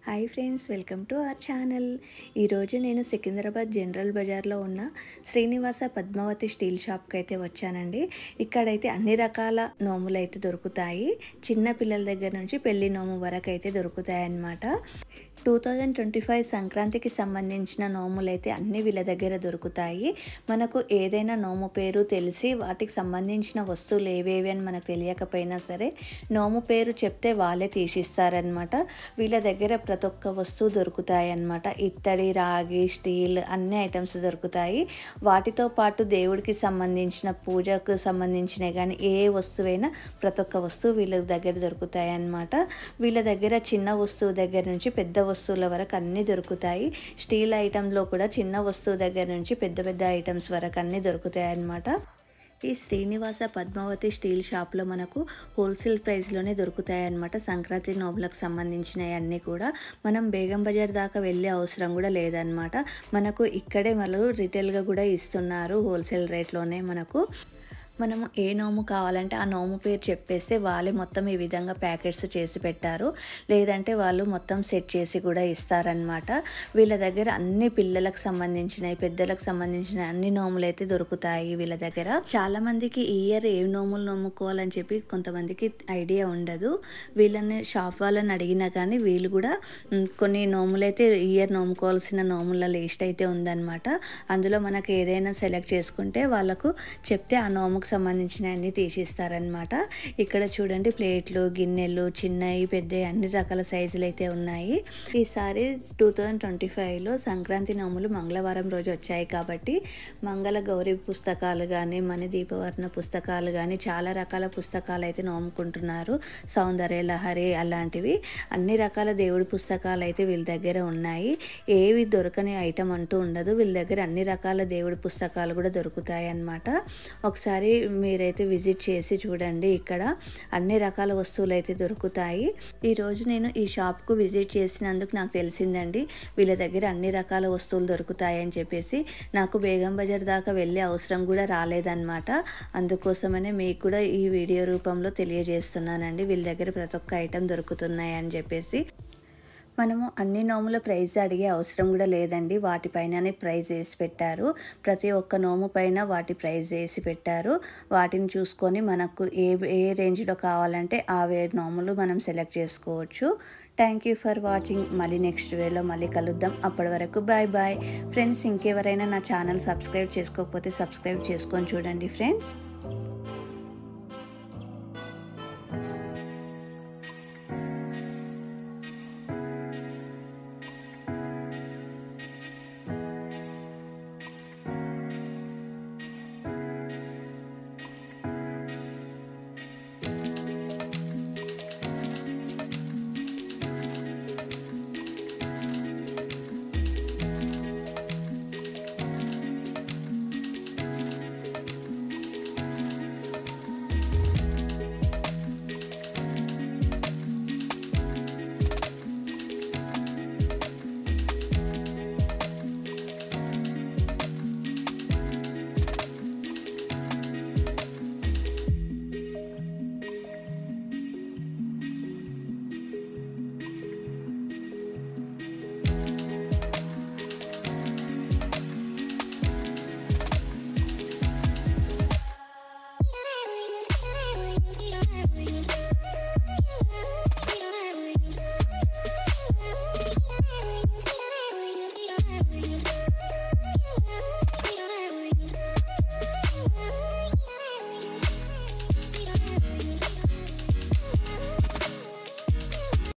Hi friends, welcome to our channel. ఈరోజు నేను Secunderabad general బజార్లో ఉన్న శ్రీనివాస పద్మావతి స్టీల్ షాప్కి అయితే వచ్చానండి. ఇక్కడైతే అన్ని రకాల నోములు అయితే దొరుకుతాయి. చిన్న పిల్లల దగ్గర నుంచి పెళ్లి నోము వరకు అయితే దొరుకుతాయి అన్నమాట. 2025 సంక్రాంతికి సంబంధించిన నోములు అయితే అన్ని వీళ్ళ దగ్గర దొరుకుతాయి. మనకు ఏదైనా నోము పేరు తెలిసి వాటికి సంబంధించిన వస్తువులు ఏవేవి అని మనకు తెలియకపోయినా సరే నోము పేరు చెప్తే వాళ్ళే తీసిస్తారనమాట. వీళ్ళ దగ్గర ప్రతి ఒక్క వస్తువు దొరుకుతాయి అన్నమాట. ఇత్తడి, రాగి, స్టీల్ అన్ని ఐటమ్స్ దొరుకుతాయి. వాటితో పాటు దేవుడికి సంబంధించిన పూజకు సంబంధించినవి కానీ ఏ వస్తువైనా ప్రతి ఒక్క వస్తువు వీళ్ళ దగ్గర దొరుకుతాయి అన్నమాట. వీళ్ళ దగ్గర చిన్న వస్తువు దగ్గర నుంచి పెద్ద వస్తువుల వరకు అన్నీ దొరుకుతాయి. స్టీల్ ఐటెంలో కూడా చిన్న వస్తువు దగ్గర నుంచి పెద్ద పెద్ద ఐటమ్స్ వరకు అన్నీ దొరుకుతాయి అన్నమాట. ఈ శ్రీనివాస పద్మావతి స్టీల్ షాప్లో మనకు హోల్సేల్ ప్రైస్లోనే దొరుకుతాయి అన్నమాట. సంక్రాంతి నోములకు సంబంధించినవి అన్నీ కూడా మనం బేగం బజార్ దాకా వెళ్ళే అవసరం కూడా లేదన్నమాట. మనకు ఇక్కడే వాళ్ళు రిటైల్గా కూడా ఇస్తున్నారు హోల్సేల్ రేట్లోనే. మనము ఏ నోము కావాలంటే ఆ నోము పేరు చెప్పేస్తే వాళ్ళే మొత్తం ఈ విధంగా ప్యాకెట్స్ చేసి పెట్టారు. లేదంటే వాళ్ళు మొత్తం సెట్ చేసి కూడా ఇస్తారనమాట. వీళ్ళ దగ్గర అన్ని పిల్లలకు సంబంధించినవి, పెద్దలకు సంబంధించిన అన్ని నోములు అయితే దొరుకుతాయి వీళ్ళ దగ్గర. చాలామందికి ఈ ఇయర్ ఏ నోములు నోముకోవాలని చెప్పి కొంతమందికి ఐడియా ఉండదు. వీళ్ళని షాప్ వాళ్ళని అడిగినా కానీ వీళ్ళు కూడా కొన్ని నోములు అయితే ఈ ఇయర్ నోముకోవాల్సిన నోముల లిస్ట్ అయితే ఉందన్నమాట. అందులో మనకు ఏదైనా సెలెక్ట్ చేసుకుంటే వాళ్ళకు చెప్తే ఆ నోము సంబంధించిన అన్ని తీసిస్తారనమాట. ఇక్కడ చూడండి, ప్లేట్లు, గిన్నెలు, చిన్నవి, పెద్దవి అన్ని రకాల సైజులు అయితే ఉన్నాయి. ఈసారి 2025లో సంక్రాంతి నోములు మంగళవారం రోజు వచ్చాయి కాబట్టి మంగళ గౌరీ పుస్తకాలు కానీ, మణి దీపవర్ణ పుస్తకాలు కానీ చాలా రకాల పుస్తకాలు అయితే నోముకుంటున్నారు. సౌందర్య లహరి అలాంటివి అన్ని రకాల దేవుడి పుస్తకాలు అయితే వీళ్ళ దగ్గర ఉన్నాయి. ఏవి దొరకని ఐటమ్ అంటూ ఉండదు. వీళ్ళ దగ్గర అన్ని రకాల దేవుడి పుస్తకాలు కూడా దొరుకుతాయి అన్నమాట. ఒకసారి మీరైతే విజిట్ చేసి చూడండి. ఇక్కడ అన్ని రకాల వస్తువులు అయితే దొరుకుతాయి. ఈరోజు నేను ఈ షాప్కు విజిట్ చేసినందుకు నాకు తెలిసిందండి వీళ్ళ దగ్గర అన్ని రకాల వస్తువులు దొరుకుతాయి అని చెప్పేసి. నాకు బేగం బజార్ దాకా వెళ్ళే అవసరం కూడా రాలేదన్నమాట. అందుకోసమనే మీకు కూడా ఈ వీడియో రూపంలో తెలియజేస్తున్నానండి వీళ్ళ దగ్గర ప్రతి ఒక్క ఐటెం దొరుకుతున్నాయి అని చెప్పేసి. మనము అన్ని నోముల ప్రైజ్ అడిగే అవసరం కూడా లేదండి. వాటిపైననే ప్రైజ్ వేసి పెట్టారు. ప్రతి ఒక్క నోము పైన వాటి ప్రైజ్ వేసి పెట్టారు. వాటిని చూసుకొని మనకు ఏ రేంజ్లో కావాలంటే ఆ నోములు మనం సెలెక్ట్ చేసుకోవచ్చు. Thank you for watching. మళ్ళీ నెక్స్ట్ వీడియోలో మళ్ళీ కలుద్దాం. అప్పటి వరకు బాయ్ బాయ్ ఫ్రెండ్స్. ఇంకెవరైనా నా ఛానల్ సబ్స్క్రైబ్ చేసుకోకపోతే సబ్స్క్రైబ్ చేసుకొని చూడండి ఫ్రెండ్స్.